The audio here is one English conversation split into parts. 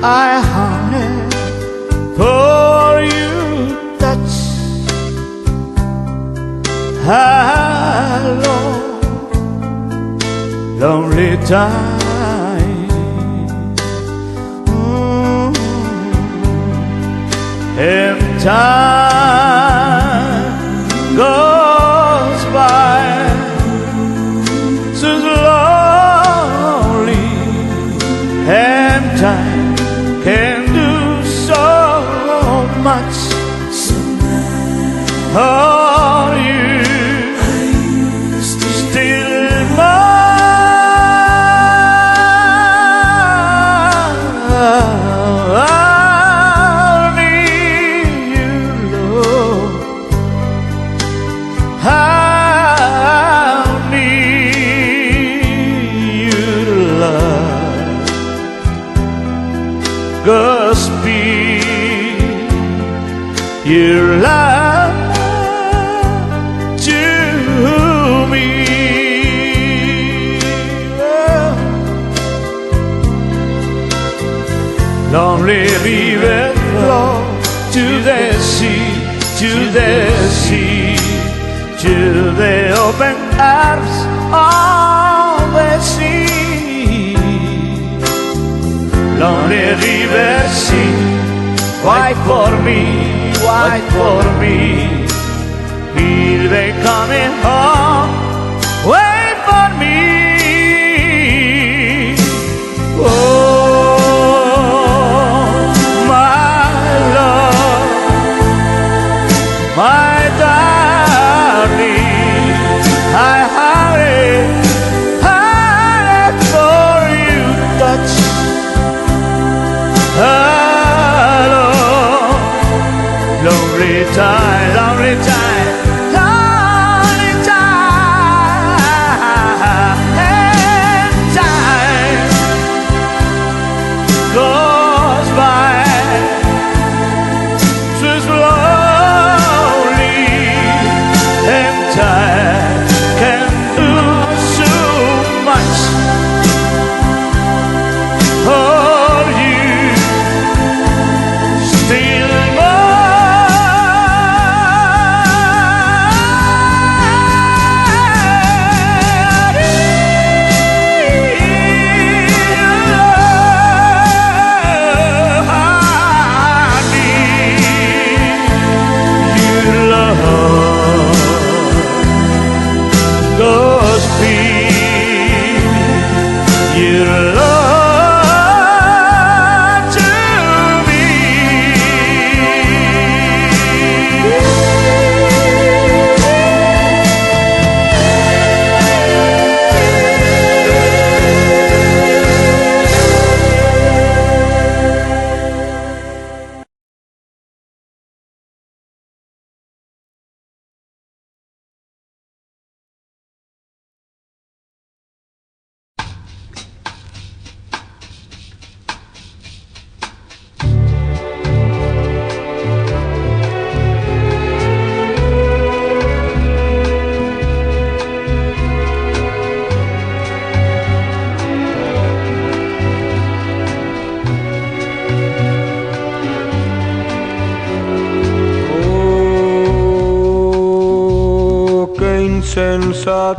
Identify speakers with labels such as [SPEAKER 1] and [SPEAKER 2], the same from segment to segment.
[SPEAKER 1] I hunted for you touch. Hello, lonely time. If time goes by so slowly, and time can do so much. Oh, you still mine. Godspeed, your love to me. Lonely river flow to the sea, to the sea, to the open arms of the sea. Lonely river, sing, wait for me, wait for me. Will they coming home? Wait for me. Oh, my love, my darling, I hurry for you touch. Hello, lonely time, lonely time, lonely time, and time goes by so slowly, and time can do so much. Oh, still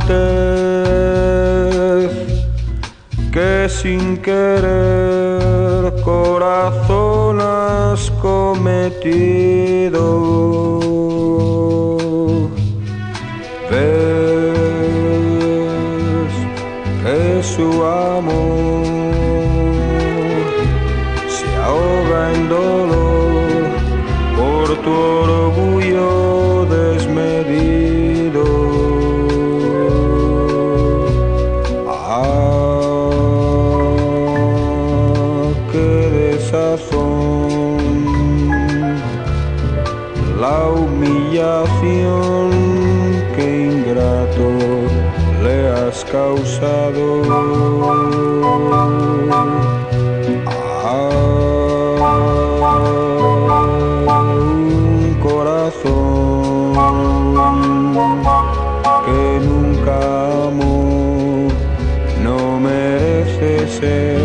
[SPEAKER 1] insensatez que sin querer corazón has cometido. Ves que su amor se ahoga en dolor por tu orgullo desmedido. La humillación que ingrato le has causado a un corazón que nunca amó, no merece ser